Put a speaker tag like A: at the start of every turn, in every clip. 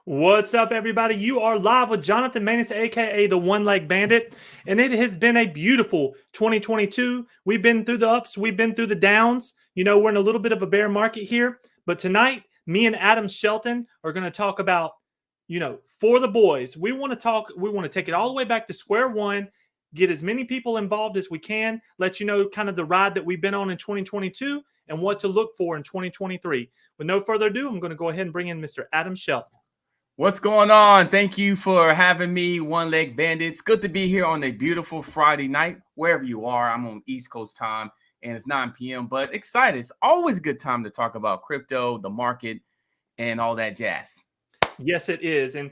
A: What's up, everybody? You are live with Jonathan Manus, aka the One Leg Bandit, and it has been a beautiful 2022. We've been through the ups, we've been through the downs. We're in a little bit of a bear market here, but tonight, me and Adam Shelton are going to talk about, for the boys. We want to take it all the way back to square one, get as many people involved as we can, let you know kind of the ride that we've been on in 2022 and what to look for in 2023. With no further ado, I'm going to go ahead and bring in Mr. Adam Shelton.
B: What's going on? Thank you for having me, One Leg Bandits. Good to be here on a beautiful Friday night, wherever you are. I'm on East Coast time, and it's 9 p.m., but excited. It's always a good time to talk about crypto, the market, and all that jazz.
A: Yes, it is. And,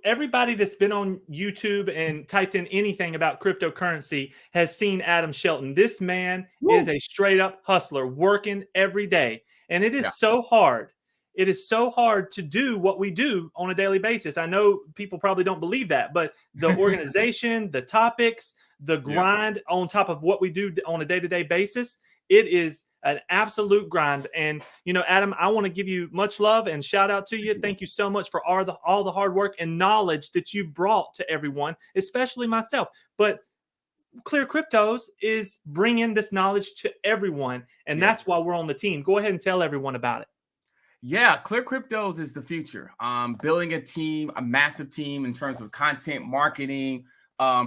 A: everybody that's been on YouTube and typed in anything about cryptocurrency has seen Adam Shelton. This man is a straight up hustler working every day. And it is so hard. It is so hard to do what we do on a daily basis. I know people probably don't believe that, but the organization, the topics, the grind on top of what we do on a day-to-day basis, it is an absolute grind. And, Adam, I want to give you much love and shout out to you. Thank you so much for all the hard work and knowledge that you brought to everyone, especially myself. But ClearCryptos is bringing this knowledge to everyone, and that's why we're on the team. Go ahead and tell everyone about it.
B: Yeah, ClearCryptos is the future. Building a team, a massive team in terms of content marketing,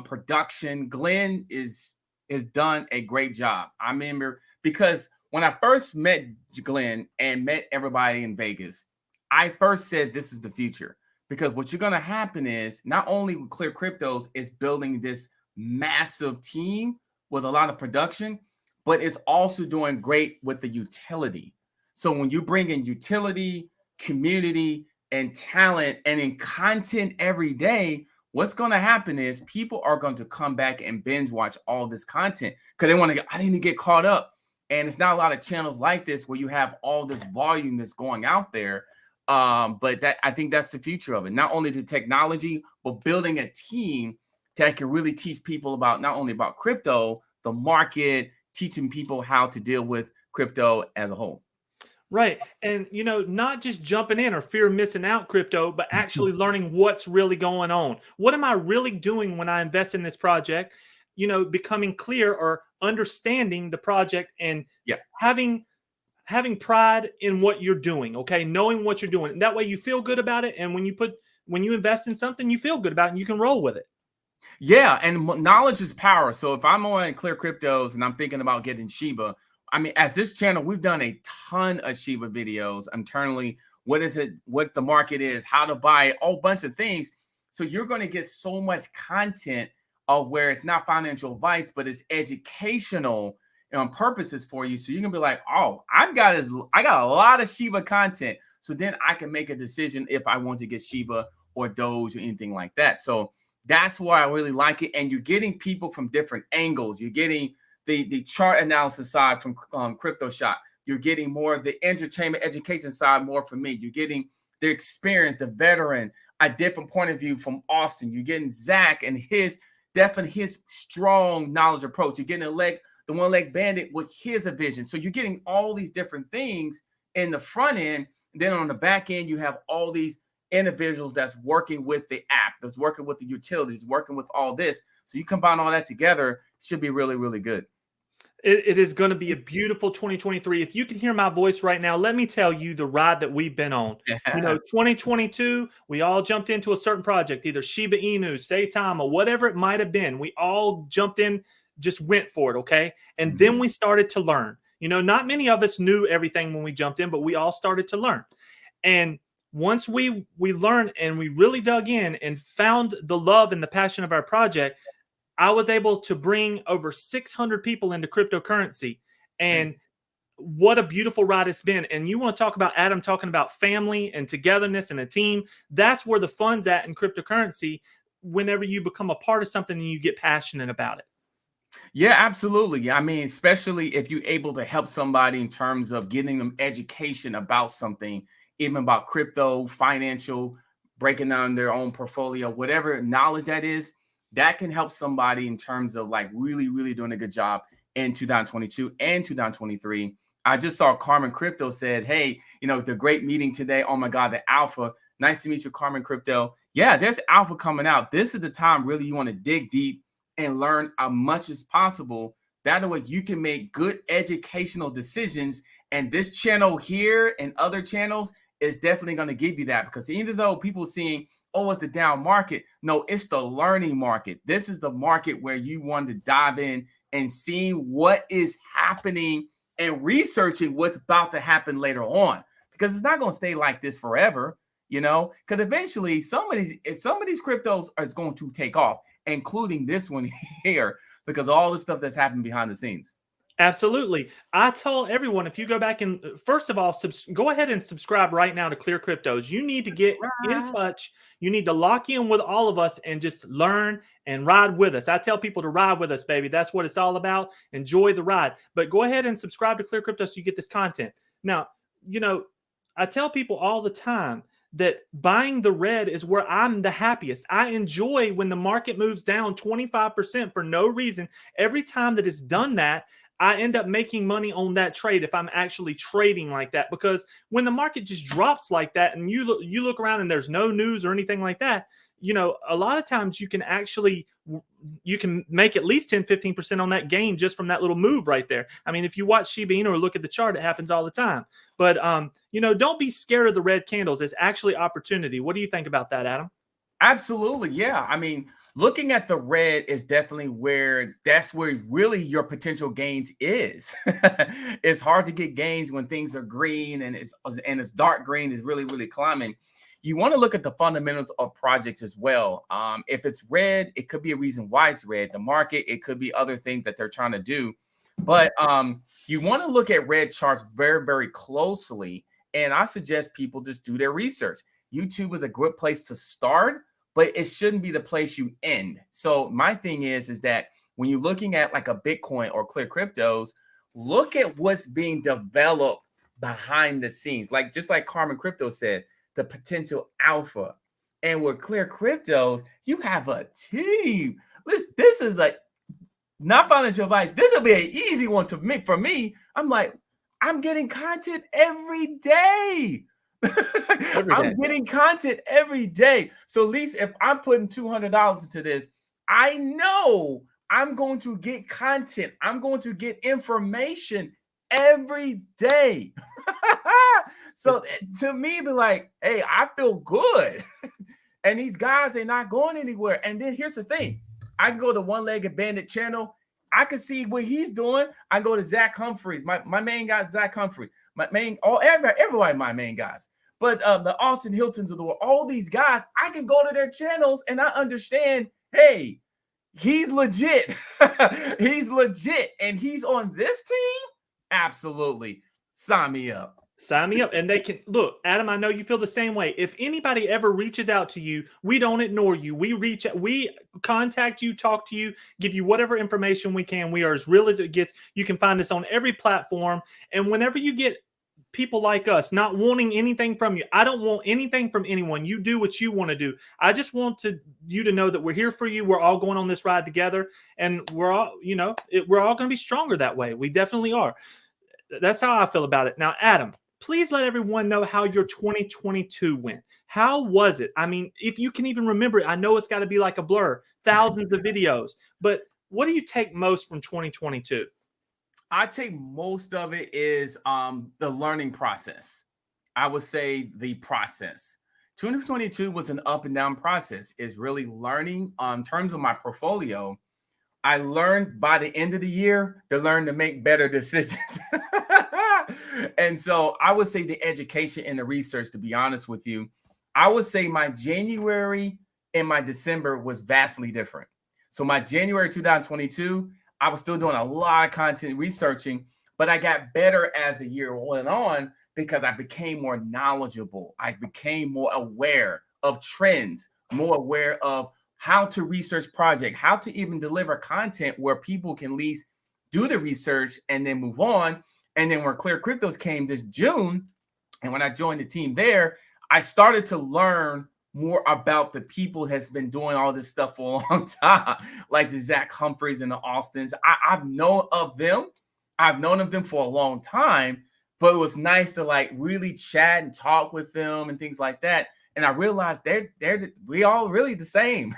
B: production. Glenn is done a great job. I remember because when I first met Glenn and met everybody in Vegas, I first said this is the future, because what you're going to happen is not only with ClearCryptos is building this massive team with a lot of production, but it's also doing great with the utility. So when you bring in utility, community, and talent, and in content every day, what's going to happen is people are going to come back and binge watch all this content because they want to I need to get caught up. And it's not a lot of channels like this where you have all this volume that's going out there. But I think that's the future of it. Not only the technology, but building a team that can really teach people about not only about crypto, the market, teaching people how to deal with crypto as a whole.
A: Right. And, not just jumping in or fear of missing out crypto, but actually learning what's really going on. What am I really doing when I invest in this project? Becoming clear or understanding the project and having pride in what you're doing. Okay. Knowing what you're doing. That way you feel good about it. And when you invest in something, you feel good about it and you can roll with it.
B: Yeah. And knowledge is power. So if I'm on ClearCryptos and I'm thinking about getting SHIB, I mean, as this channel, we've done a ton of SHIB videos internally. What is it? What the market is, how to buy it, a whole bunch of things. So you're going to get so much content of where it's not financial advice, but it's educational purposes for you. So you can be like, oh, I got a lot of SHIB content. So then I can make a decision if I want to get SHIB or Doge or anything like that. So that's why I really like it. And you're getting people from different angles. You're getting the chart analysis side from Crypto Shop. You're getting more of the entertainment education side more from me. You're getting the experience, the veteran, a different point of view from Austin. You're getting Zach and his strong knowledge approach. You're getting the One Leg Bandit with his vision. So you're getting all these different things in the front end. Then on the back end, you have all these individuals that's working with the app, that's working with the utilities, working with all this. So you combine all that together, it should be really, really good.
A: It is going to be a beautiful 2023. If you can hear my voice right now, let me tell you the ride that we've been on. 2022, we all jumped into a certain project, either Shiba Inu, Saitama, whatever it might have been. We all jumped in, just went for it, okay? And then we started to learn. Not many of us knew everything when we jumped in, but we all started to learn. And once we learned and we really dug in and found the love and the passion of our project, I was able to bring over 600 people into cryptocurrency. And what a beautiful ride it's been. And you want to talk about Adam talking about family and togetherness and a team. That's where the fun's at in cryptocurrency whenever you become a part of something and you get passionate about it.
B: Yeah, absolutely. I mean, especially if you're able to help somebody in terms of getting them education about something, even about crypto, financial, breaking down their own portfolio, whatever knowledge that is, that can help somebody in terms of like really, really doing a good job in 2022 and 2023. I just saw Carmen Crypto said, hey, the great meeting today. Oh my God, the alpha. Nice to meet you, Carmen Crypto. Yeah, there's alpha coming out. This is the time really you want to dig deep and learn as much as possible. That way you can make good educational decisions. And this channel here and other channels is definitely going to give you that, because even though people seeing, oh, it's the down market, no, it's the learning market. This is the market where you want to dive in and see what is happening and researching what's about to happen later on, because it's not going to stay like this forever, you know, because eventually some of these cryptos is going to take off, including this one here, because all the stuff that's happened behind the scenes.
A: Absolutely. I tell everyone, if you go back and first of all, go ahead and subscribe right now to ClearCryptos. You need to get in touch. You need to lock in with all of us and just learn and ride with us. I tell people to ride with us, baby. That's what it's all about. Enjoy the ride. But go ahead and subscribe to ClearCryptos so you get this content. Now, you know, I tell people all the time that buying the red is where I'm the happiest. I enjoy when the market moves down 25% for no reason. Every time that it's done that, I end up making money on that trade if I'm actually trading like that. Because when the market just drops like that and you look around and there's no news or anything like that, you know, a lot of times you can make at least 10-15% on that gain just from that little move right there. I mean, if you watch SHIB or look at the chart, it happens all the time. But you know, don't be scared of the red candles. It's actually opportunity. What do you think about that, Adam?
B: Absolutely. Yeah. I mean, looking at the red is definitely where really your potential gains is. It's hard to get gains when things are green and it's dark green is really, really climbing. You want to look at the fundamentals of projects as well. If it's red, it could be a reason why it's red. The market, it could be other things that they're trying to do. But you want to look at red charts very, very closely. And I suggest people just do their research. YouTube is a good place to start, but it shouldn't be the place you end. So my thing is that when you're looking at like a Bitcoin or ClearCryptos, look at what's being developed behind the scenes. Like just like Carmen Crypto said, the potential alpha. And with ClearCryptos, you have a team. This is like not financial advice. This will be an easy one to make for me. I'm like, I'm getting content every day. I'm getting content every day. So at least if I'm putting $200 into this, I know I'm going to get content. I'm going to get information every day. So to me, be like, hey, I feel good. And these guys are not going anywhere. And then here's the thing. I can go to One Legged Bandit channel. I can see what he's doing. I go to Zach Humphreys, my main guy, Zach Humphrey, everybody, my main guys. But the Austin Hiltons of the world, all these guys, I can go to their channels and I understand, hey, he's legit. He's legit. And he's on this team? Absolutely. Sign me up.
A: Sign me up. And they can look, Adam, I know you feel the same way. If anybody ever reaches out to you, we don't ignore you. We contact you, talk to you, give you whatever information we can. We are as real as it gets. You can find us on every platform. And whenever you get people like us not wanting anything from you, I don't want anything from anyone. You do what you want to do. I just want you to know that we're here for you. We're all going on this ride together, and we're all, you know, we're all going to be stronger that way. We definitely are. That's how I feel about it. Now, Adam, please let everyone know how your 2022 went. How was it? I mean, if you can even remember it, I know it's got to be like a blur, thousands of videos, but what do you take most from 2022?
B: I take most of it is the learning process. I would say the process. 2022 was an up and down process. It's really learning in terms of my portfolio. I learned by the end of the year to learn to make better decisions. And so I would say the education and the research, to be honest with you, I would say my January and my December was vastly different. So my January 2022, I was still doing a lot of content researching, but I got better as the year went on because I became more knowledgeable. I became more aware of trends, more aware of how to research project, how to even deliver content where people can at least do the research and then move on. And then when ClearCryptos came this June, and when I joined the team there, I started to learn more about the people has been doing all this stuff for a long time, like the Zach Humphreys and the Austins. I've known of them. I've known of them for a long time, but it was nice to like really chat and talk with them and things like that. and I realized we all really the same.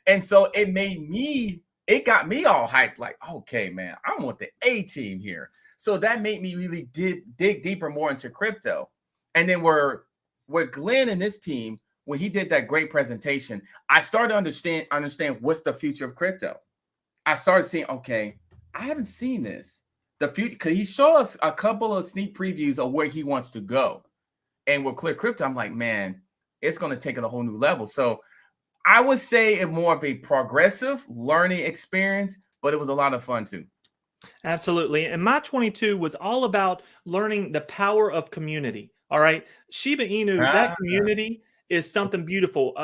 B: And so it got me all hyped, like, okay, man, I want the A team here. So that made me really dig deeper more into crypto. And then with Glenn and this team, when he did that great presentation, I started to understand what's the future of crypto. I started seeing, okay, I haven't seen this. The future, because he showed us a couple of sneak previews of where he wants to go. And with ClearCrypto, I'm like, man, it's going to take it a whole new level. So I would say it's more of a progressive learning experience, but it was a lot of fun too.
A: Absolutely. And my 22 was all about learning the power of community. All right. Shiba Inu, that community is something beautiful.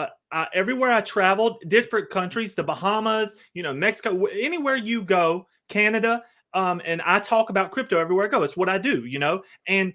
A: Everywhere I traveled, different countries, the Bahamas, Mexico, anywhere you go, Canada, and I talk about crypto everywhere I go. It's what I do, and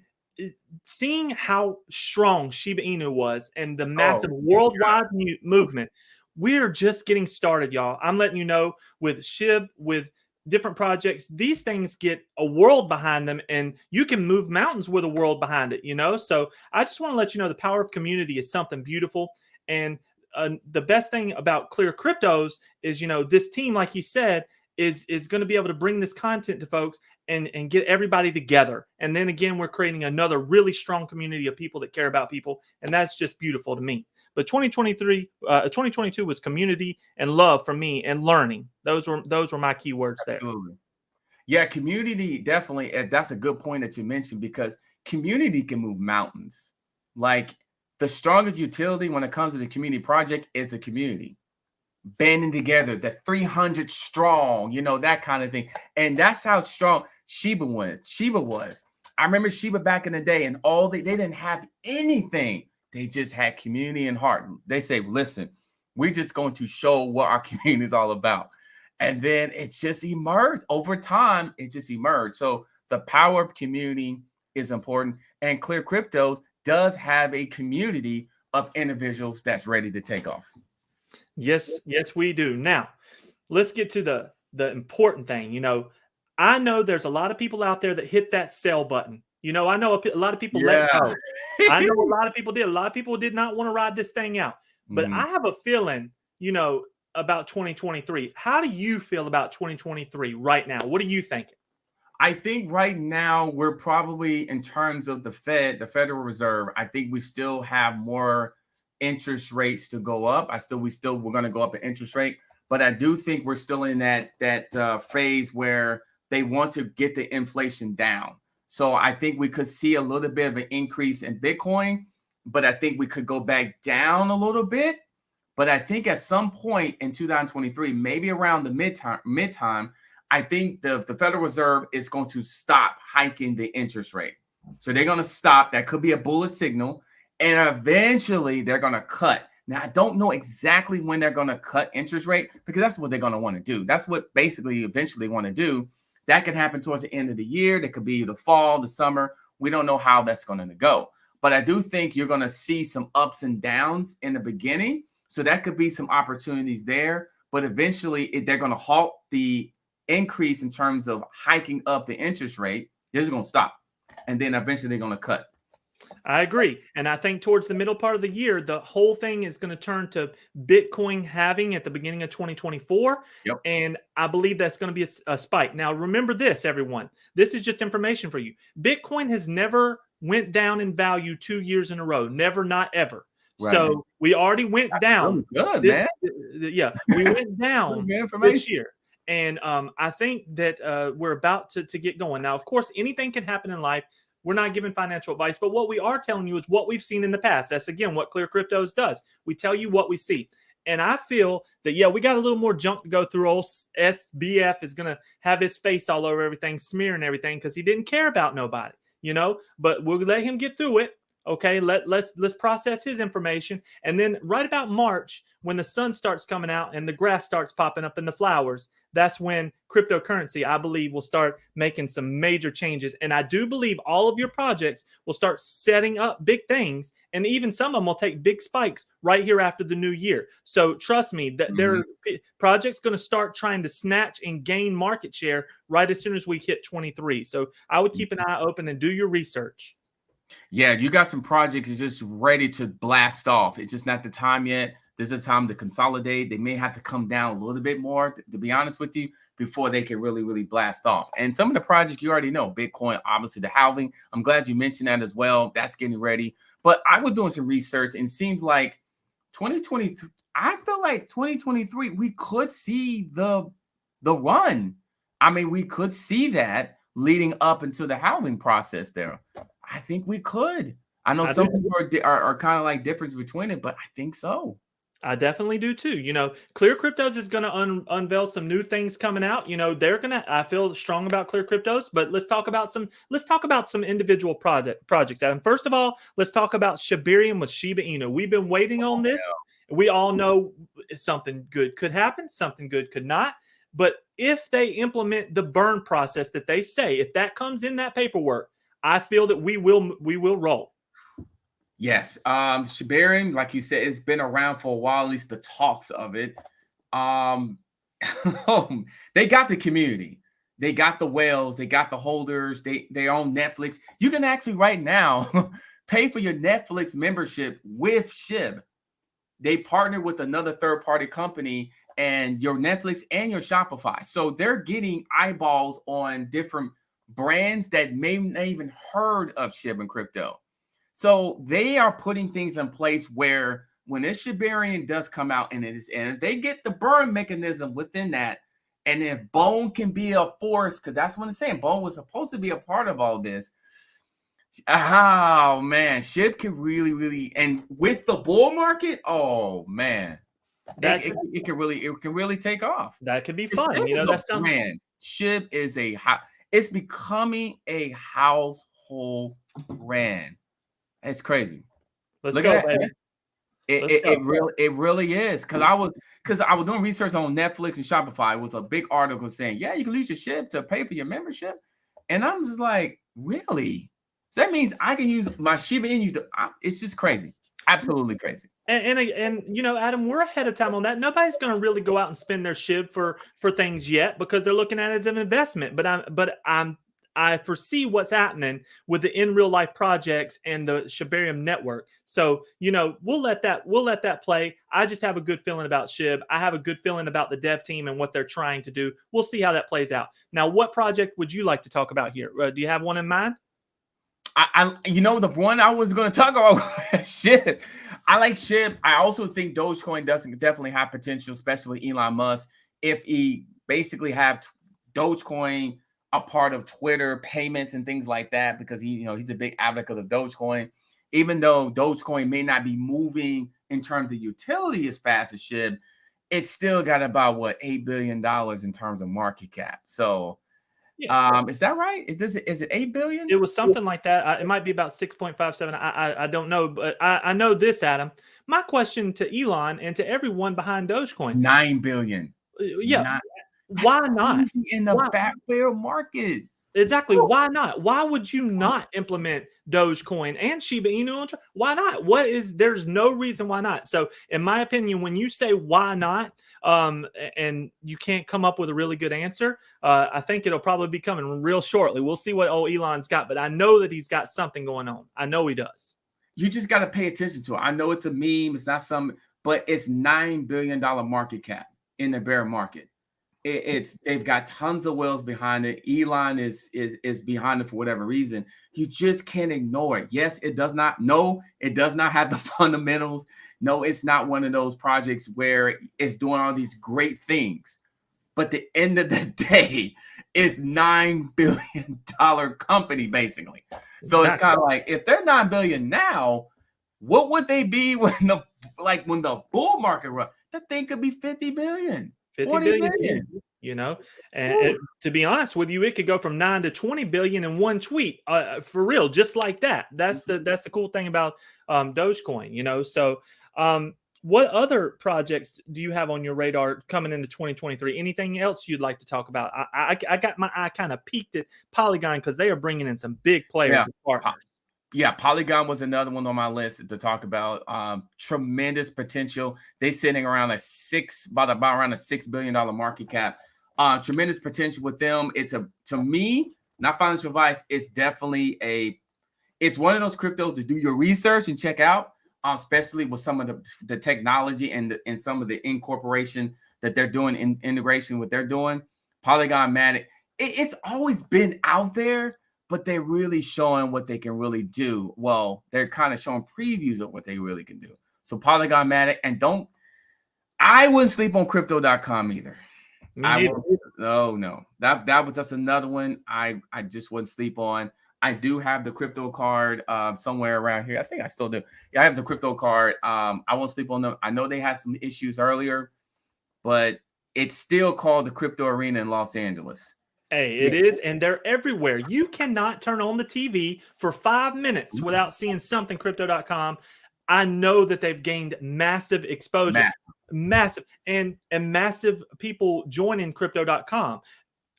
A: seeing how strong Shiba Inu was and the massive worldwide movement, we're just getting started, y'all. I'm letting you know, with SHIB, with different projects, these things get a world behind them, and you can move mountains with a world behind it, So I just want to let you know the power of community is something beautiful. And the best thing about ClearCryptos is, this team, like he said, is going to be able to bring this content to folks and get everybody together. And then again, we're creating another really strong community of people that care about people. And that's just beautiful to me. But 2022 was community and love for me, and learning. Those were my key words there.
B: Absolutely. Yeah, community, definitely. That's a good point that you mentioned, because community can move mountains. Like, the strongest utility when it comes to the community project is the community banding together, that 300 strong, that kind of thing. And that's how strong Shiba was. I remember Shiba back in the day, and they didn't have anything. They just had community and heart. They say, listen, we're just going to show what our community is all about. And then it just emerged. Over time, it just emerged. So the power of community is important. And ClearCryptos does have a community of individuals that's ready to take off.
A: Yes, we do. Now, let's get to the important thing. I know there's a lot of people out there that hit that sell button. I know a lot of people let go. I know a lot of people did. A lot of people did not want to ride this thing out. But I have a feeling, about 2023. How do you feel about 2023 right now? What are you thinking?
B: I think right now we're probably, in terms of the Federal Reserve, I think we still have more interest rates to go up. We're going to go up in interest rate, but I do think we're still in that phase where they want to get the inflation down. So I think we could see a little bit of an increase in Bitcoin, but I think we could go back down a little bit. But I think at some point in 2023, maybe around the midtime, I think the Federal Reserve is going to stop hiking the interest rate. So they're going to stop. That could be a bullish signal. And eventually they're going to cut. Now, I don't know exactly when they're going to cut interest rate, because that's what they're going to want to do. That's what basically eventually want to do. That could happen towards the end of the year. That could be the fall, the summer. We don't know how that's going to go. But I do think you're going to see some ups and downs in the beginning. So that could be some opportunities there. But eventually they're going to halt the increase in terms of hiking up the interest rate. They're just going to stop. And then eventually they're going to cut.
A: I agree. And I think towards the middle part of the year, the whole thing is going to turn to Bitcoin halving at the beginning of 2024.
B: Yep.
A: And I believe that's going to be a spike. Now, remember this, everyone. This is just information for you. Bitcoin has never went down in value 2 years in a row. Never, not ever. Right. So we already went down.
B: Good, man.
A: Yeah, we went down this year. And I think that we're about to get going. Now, of course, anything can happen in life. We're not giving financial advice, but what we are telling you is what we've seen in the past. That's, again, what ClearCryptos does. We tell you what we see. And I feel that, yeah, we got a little more junk to go through. Old SBF is going to have his face all over everything, smearing everything, because he didn't care about nobody, but we'll let him get through it. Okay, let's process his information. And then right about March, when the sun starts coming out and the grass starts popping up in the flowers, that's when cryptocurrency, I believe, will start making some major changes. And I do believe all of your projects will start setting up big things. And even some of them will take big spikes right here after the new year. So trust me, that their project's going to start trying to snatch and gain market share right as soon as we hit 23. So I would keep an eye open and do your research.
B: Yeah, you got some projects that's just ready to blast off. It's just not the time yet. There's a time to consolidate. They may have to come down a little bit more, to be honest with you, before they can really, really blast off. And some of the projects you already know, Bitcoin, obviously the halving. I'm glad you mentioned that as well. That's getting ready. But I was doing some research and it seems like 2023, I feel like 2023, we could see the run. I mean, we could see that leading up into the halving process there. I think we could. I know some people are kind of like difference between it, but I think so.
A: I definitely do too. ClearCryptos is going to unveil some new things coming out. They're going to. I feel strong about ClearCryptos, but let's talk about some individual projects. Adam, first of all, let's talk about Shibarium with Shiba Inu. We've been waiting on this. Yeah. We all know something good could happen, something good could not. But if they implement the burn process that they say, if that comes in that paperwork, I feel that we will roll.
B: Yes. Shibarium, like you said, it's been around for a while, at least the talks of it. They got the community. They got the whales. They got the holders. They own Netflix. You can actually right now pay for your Netflix membership with SHIB. They partner with another third-party company and your Netflix and your Shopify. So they're getting eyeballs on different brands that may not even heard of SHIB and crypto. So they are putting things in place where when this Shibarium does come out and if they get the burn mechanism within that, and if Bone can be a force, because that's what it's saying, Bone was supposed to be a part of all this. Oh man, SHIB can really, and with the bull market, oh man, it can really take off.
A: That could be fun.
B: That's brand. SHIB is it's becoming a household brand. It's crazy.
A: Let's go, baby.
B: It really is. Because I was doing research on Netflix and Shopify. It was a big article saying, yeah, you can use your SHIB to pay for your membership. And I'm just like, really? So that means I can use my Shiba Inu. It's just crazy. Absolutely crazy.
A: And Adam, we're ahead of time on that. Nobody's going to really go out and spend their SHIB for things yet because they're looking at it as an investment. But I foresee what's happening with the in real life projects and the Shibarium network. So, we'll let that play. I just have a good feeling about SHIB. I have a good feeling about the dev team and what they're trying to do. We'll see how that plays out. Now, what project would you like to talk about here? Do you have one in mind?
B: The one I was going to talk about, SHIB. I like SHIB. I also think Dogecoin definitely have potential, especially Elon Musk, if he basically have Dogecoin a part of Twitter payments and things like that, because he's a big advocate of Dogecoin. Even though Dogecoin may not be moving in terms of utility as fast as SHIB, it's still got about $8 billion in terms of market cap. So, yeah. Is that right? Is it 8 billion?
A: It was something like that. It might be about 6.57. I don't know, but I know this, Adam. My question to Elon and to everyone behind Dogecoin:
B: 9 billion.
A: Yeah. Why not
B: in the back bear market?
A: Exactly. Why not? Why would you not implement Dogecoin and Shiba Inu? Why not? There's no reason why not. So in my opinion, when you say why not, and you can't come up with a really good answer, I think it'll probably be coming real shortly. We'll see what Elon's got, but I know that he's got something going on. I know he does.
B: You just got to pay attention to it. I know it's a meme. It's not but it's $9 billion market cap in the bear market. They've got tons of whales behind it. Elon is behind it for whatever reason. You just can't ignore it. Yes, it does not. No, it does not have the fundamentals. No, it's not one of those projects where it's doing all these great things. But the end of the day, it's $9 billion company basically. So It's kind of like, if they're $9 billion now, what would they be when the bull market run? That thing could be 50 billion.
A: 50 billion, and to be honest with you, it could go from 9 to 20 billion in one tweet, for real, just like that. That's the cool thing about Dogecoin, So, what other projects do you have on your radar coming into 2023? Anything else you'd like to talk about? I got my eye kind of peaked at Polygon because they are bringing in some big players and partners.
B: Yeah, Polygon was another one on my list to talk about. Tremendous potential. They sitting around around a $6 billion market cap. Tremendous potential with them. To me, not financial advice. It's definitely it's one of those cryptos to do your research and check out, especially with some of the technology and some of the incorporation that they're doing in integration, what they're doing. Polygon Matic, it's always been out there, but they're really showing what they can really do. Well, they're kind of showing previews of what they really can do. So Polygon Matic, and I wouldn't sleep on crypto.com either. No. That was just another one I just wouldn't sleep on. I do have the crypto card somewhere around here. I think I still do. Yeah, I have the crypto card. I won't sleep on them. I know they had some issues earlier, but it's still called the Crypto Arena in Los Angeles.
A: Hey, it is, and they're everywhere. You cannot turn on the TV for 5 minutes without seeing something crypto.com. I know that they've gained massive exposure, massive and massive people joining crypto.com.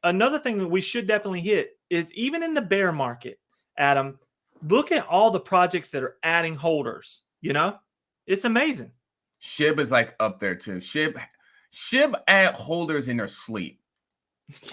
A: Another thing that we should definitely hit is even in the bear market, Adam, look at all the projects that are adding holders. You know, it's amazing.
B: SHIB is like up there too. SHIB add holders in their sleep.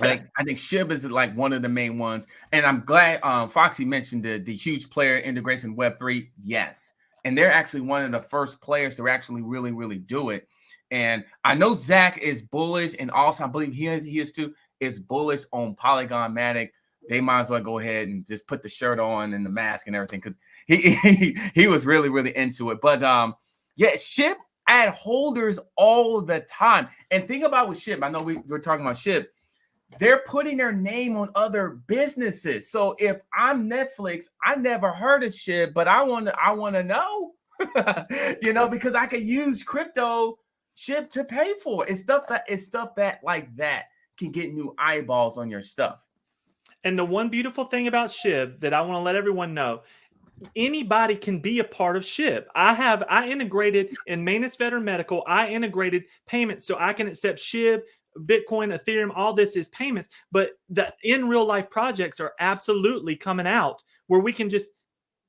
B: Like I think SHIB is like one of the main ones, and I'm glad Foxy mentioned the huge player integration Web3. Yes, and they're actually one of the first players to actually really do it. And I know Zach is bullish, and also I believe he is too. Is bullish on Polygon Matic. They might as well go ahead and just put the shirt on and the mask and everything, because he was really into it. But yeah, SHIB add holders all the time. And think about with SHIB. I know we're talking about SHIB. They're putting their name on other businesses. So if I'm Netflix, I never heard of SHIB, but I want to know, you know, because I could use crypto SHIB to pay for it. It's stuff that like that can get new eyeballs on your stuff.
A: And the one beautiful thing about SHIB that I want to let everyone know, anybody can be a part of SHIB. I integrated in Manus Veteran Medical. I integrated payments so I can accept SHIB, Bitcoin, Ethereum. All this is payments, but the in real life projects are absolutely coming out where we can just,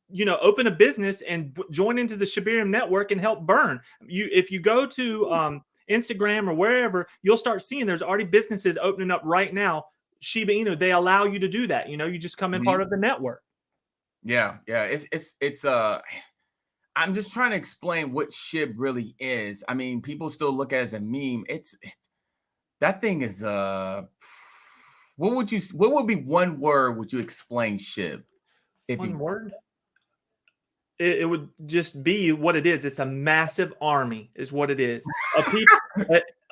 A: you know, open a business and join into the Shibarium network and help burn. If you go to Instagram or wherever, you'll start seeing there's already businesses opening up right now. Shiba Inu, they allow you to do that. You know, you just come in part of the network.
B: Yeah. It's I'm just trying to explain what SHIB really is. I mean, people still look at it as a meme. That thing is what would be one word would you explain SHIB?
A: One word? It would just be what it is. It's a massive army, is what it is.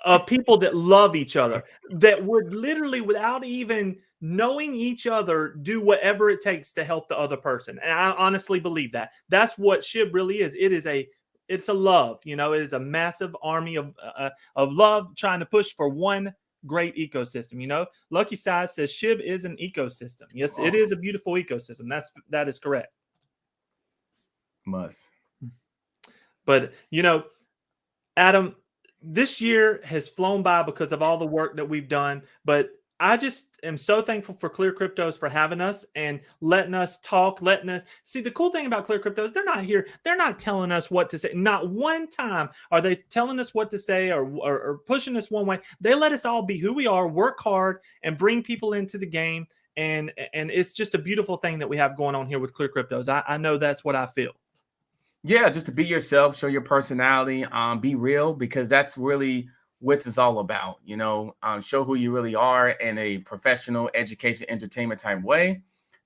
A: Of people that love each other, that would literally, without even knowing each other, do whatever it takes to help the other person. And I honestly believe that. That's what SHIB really is. It's a love, you know, it is a massive army of love trying to push for one great ecosystem. You know, Lucky Size says SHIB is an ecosystem. Yes, it is a beautiful ecosystem. That is correct. But, you know, Adam, this year has flown by because of all the work that we've done. But I just am so thankful for ClearCryptos for having us and letting us talk, letting us see. The cool thing about ClearCryptos, they're not here. They're not telling us what to say. Not one time are they telling us what to say or pushing us one way. They let us all be who we are, work hard, and bring people into the game. And it's just a beautiful thing that we have going on here with ClearCryptos. I know that's what I feel.
B: Yeah, just to be yourself, show your personality, be real, because that's really what it's all about. You know, show who you really are in a professional, education, entertainment type way.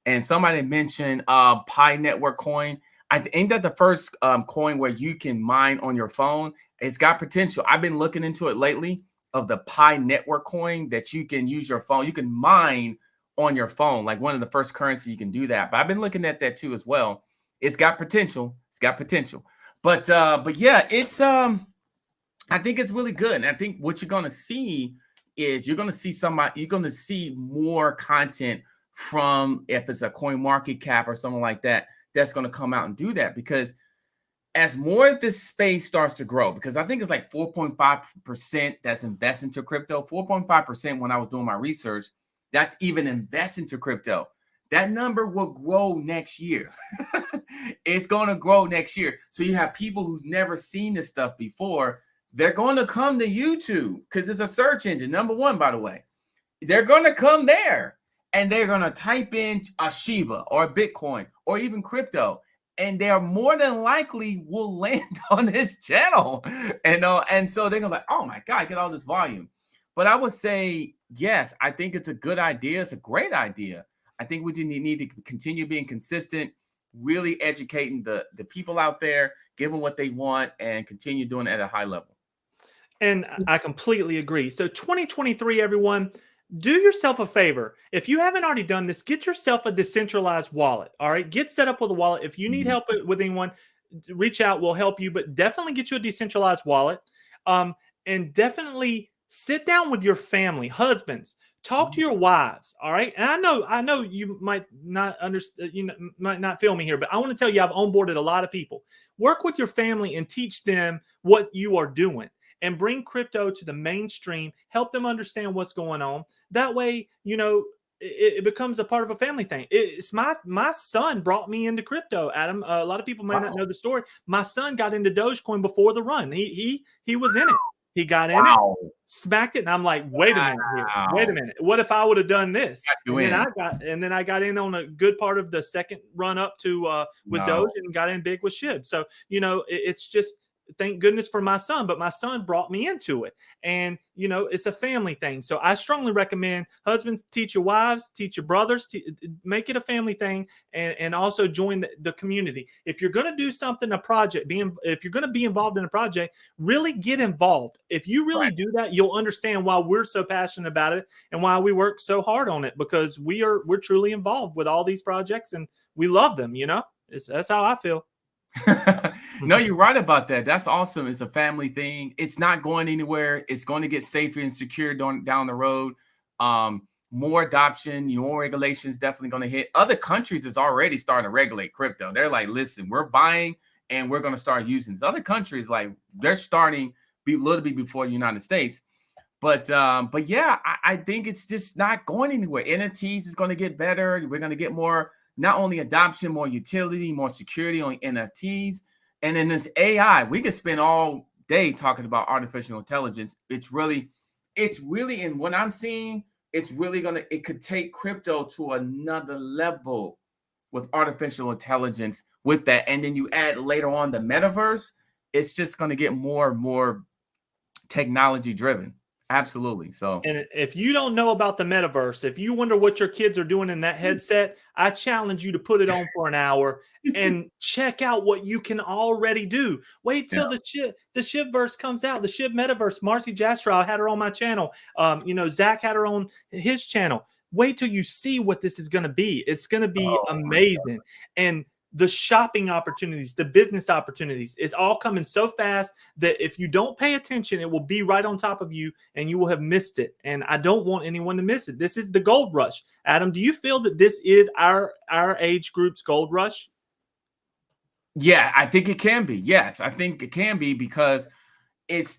B: And somebody mentioned Pi Network coin. Ain't that the first coin where you can mine on your phone? It's got potential. I've been looking into it lately, of the Pi Network coin, that you can use your phone. You can mine on your phone, like one of the first currency you can do that. But I've been looking at that too as well. It's got potential. It's got potential. But yeah, it's I think it's really good. And I think what you're gonna see is you're gonna see more content from, if it's a coin market cap or something like that, that's gonna come out and do that. Because as more of this space starts to grow, because I think it's like 4.5% that's invested into crypto, 4.5% when I was doing my research, that's even invested into crypto. That number will grow next year. It's going to grow next year. So you have people who've never seen this stuff before. They're going to come to YouTube because it's a search engine. Number one, by the way, they're going to come there and they're going to type in a Shiba or a Bitcoin or even crypto, and they are more than likely will land on this channel. And so they're gonna like, oh my God, get all this volume. But I would say, yes, I think it's a good idea. It's a great idea. I think we just need to continue being consistent, really educating the people out there, give them what they want, and continue doing it at a high level.
A: And I completely agree. So 2023, everyone, do yourself a favor. If you haven't already done this, get yourself a decentralized wallet. All right. Get set up with a wallet. If you need help with anyone, reach out. We'll help you. But definitely get you a decentralized wallet. And definitely sit down with your family, husbands. Talk to your wives, all right? And I know you might not understand, might not feel me here, but I want to tell you, I've onboarded a lot of people. Work with your family and teach them what you are doing, and bring crypto to the mainstream. Help them understand what's going on. That way, it becomes a part of a family thing. It's my son brought me into crypto, Adam. A lot of people may not know the story. My son got into Dogecoin before the run. He was in it. He got in it, smacked it, and I'm like, wait a minute here. Wait a minute. What if I would have done this? And then I got in on a good part of the second run up to with Doge, and got in big with SHIB. So, it's just, thank goodness for my son, but my son brought me into it. And, it's a family thing. So I strongly recommend husbands, teach your wives, teach your brothers, make it a family thing, and also join the community. If you're going to do something, a project, if you're going to be involved in a project, really get involved. If you really do that, you'll understand why we're so passionate about it and why we work so hard on it, because we're truly involved with all these projects and we love them. That's how I feel.
B: No, you're right about that. That's awesome. It's a family thing. It's not going anywhere. It's going to get safer and secure down the road. More adoption, more regulations definitely going to hit. Other countries is already starting to regulate crypto. They're like, listen, we're buying and we're going to start using this. Other countries, like, they're starting a little bit before the United States. But yeah, I think it's just not going anywhere. NFTs is going to get better. We're going to get more, not only adoption, more utility, more security on NFTs. And then this AI, we could spend all day talking about artificial intelligence. It's really, and what I'm seeing, it could take crypto to another level with artificial intelligence with that. And then you add later on the metaverse, it's just going to get more and more technology driven. Absolutely. So,
A: and if you don't know about the metaverse, if you wonder what your kids are doing in that headset, I challenge you to put it on for an hour and check out what you can already do. Wait till the SHIBverse comes out, the SHIB metaverse. Marcy Jastrow had her on my channel. Zach had her on his channel. Wait till you see what this is going to be. It's going to be amazing. And the shopping opportunities, the business opportunities, is all coming so fast that if you don't pay attention, it will be right on top of you and you will have missed it. And I don't want anyone to miss it. This is the gold rush. Adam, do you feel that this is our age group's gold rush?
B: Yeah, I think it can be. Yes, I think it can be, because it's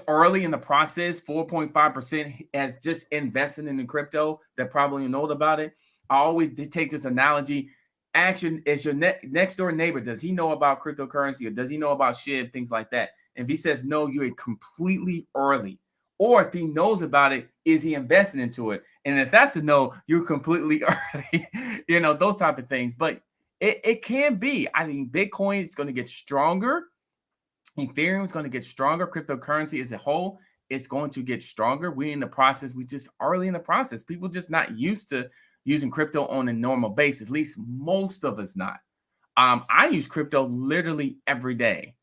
B: early in the process. 4.5% has just invested in the crypto that probably know about it. I always take this analogy. Action is your next door neighbor. Does he know about cryptocurrency, or does he know about SHIB, things like that? And if he says no, you're completely early. Or if he knows about it, is he investing into it? And if that's a no, you're completely early. Those type of things. But it can be. I think Bitcoin is going to get stronger. Ethereum is going to get stronger. Cryptocurrency as a whole, it's going to get stronger. We're in the process. We just early in the process. People just not used to using crypto on a normal basis. At least most of us not. I use crypto literally every day.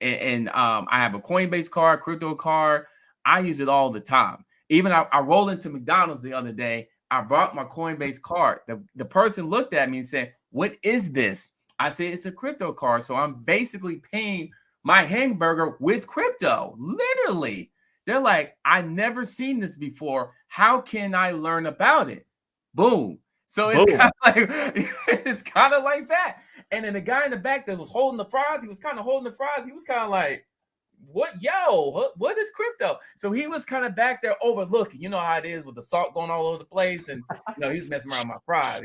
B: And I have a Coinbase card, crypto card. I use it all the time. Even I rolled into McDonald's the other day. I brought my Coinbase card. The person looked at me and said, "What is this?" I said, "It's a crypto card." So I'm basically paying my hamburger with crypto. Literally. They're like, "I never seen this before. How can I learn about it?" Boom. So it's kind of like that. And then the guy in the back that was holding the fries, he was kind of holding the fries. He was kind of like, what is crypto? So he was kind of back there overlooking. You know how it is with the salt going all over the place. And, he's messing around with my fries,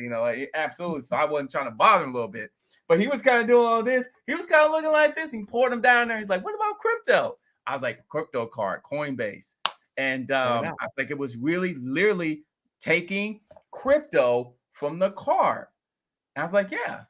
B: absolutely. So I wasn't trying to bother him a little bit. But he was kind of doing all this. He was kind of looking like this. He poured them down there. He's like, "What about crypto?" I was like, "Crypto card, Coinbase." And I think it was really literally taking crypto from the card. And I was like, yeah,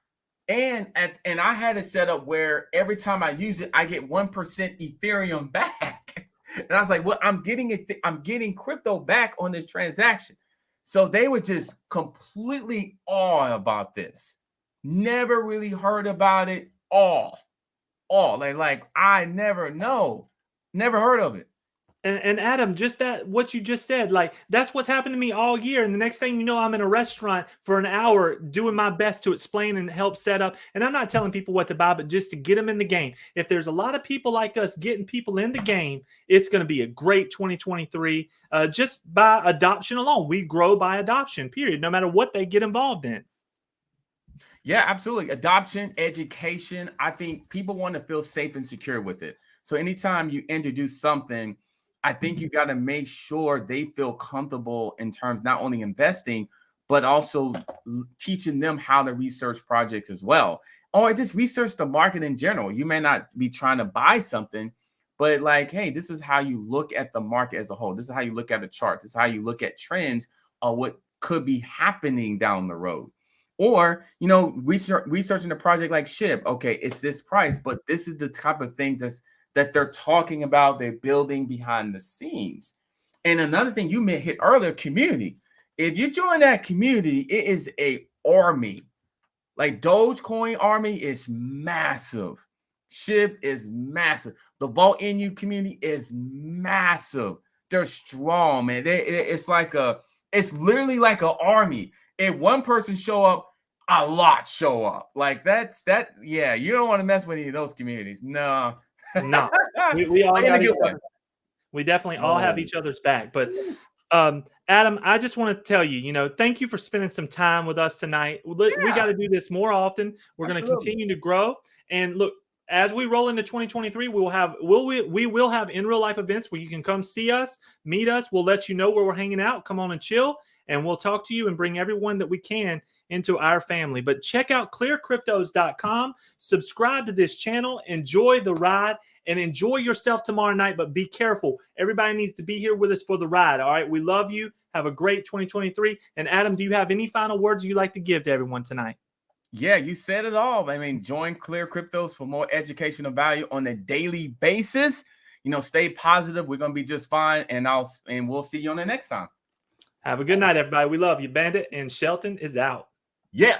B: And I had it set up where every time I use it, I get 1% Ethereum back. And I was like, well, I'm getting crypto back on this transaction. So they were just completely awed about this. Never really heard about it all. Like I never heard of it.
A: And Adam, just that what you just said, like that's what's happened to me all year. And the next thing you know, I'm in a restaurant for an hour doing my best to explain and help set up. And I'm not telling people what to buy, but just to get them in the game. If there's a lot of people like us getting people in the game, it's going to be a great 2023. Just by adoption alone, we grow by adoption. Period. No matter what they get involved in.
B: Yeah, absolutely. Adoption, education. I think people want to feel safe and secure with it. So anytime you introduce something, I think you got to make sure they feel comfortable in terms not only investing, but also teaching them how to research projects as well. Or just research the market in general. You may not be trying to buy something, but like, hey, this is how you look at the market as a whole. This is how you look at the chart. This is how you look at trends or what could be happening down the road. Or, researching a project like SHIB. Okay, it's this price, but this is the type of thing that they're talking about, they're building behind the scenes. And another thing you hit earlier, community. If you join that community, it is a army. Like Dogecoin army is massive. SHIB is massive. The Vault NU community is massive. They're strong, man. It's literally like an army. If one person show up, a lot show up. Like yeah, you don't want to mess with any of those communities. No.
A: No, we all got each other. We definitely all have each other's back. But Adam, I just want to tell you, thank you for spending some time with us tonight. We got to do this more often. We're going to continue to grow. And look, as we roll into 2023, we will have in real life events where you can come see us, meet us. We'll let you know where we're hanging out. Come on and chill. And we'll talk to you and bring everyone that we can into our family. But check out ClearCryptos.com. Subscribe to this channel. Enjoy the ride and enjoy yourself tomorrow night. But be careful. Everybody needs to be here with us for the ride. All right. We love you. Have a great 2023. And Adam, do you have any final words you'd like to give to everyone tonight?
B: Yeah, you said it all. I mean, join ClearCryptos for more educational value on a daily basis. Stay positive. We're going to be just fine. And we'll see you on the next time.
A: Have a good night, everybody. We love you. Bandit and Shelton is out.
B: Yeah.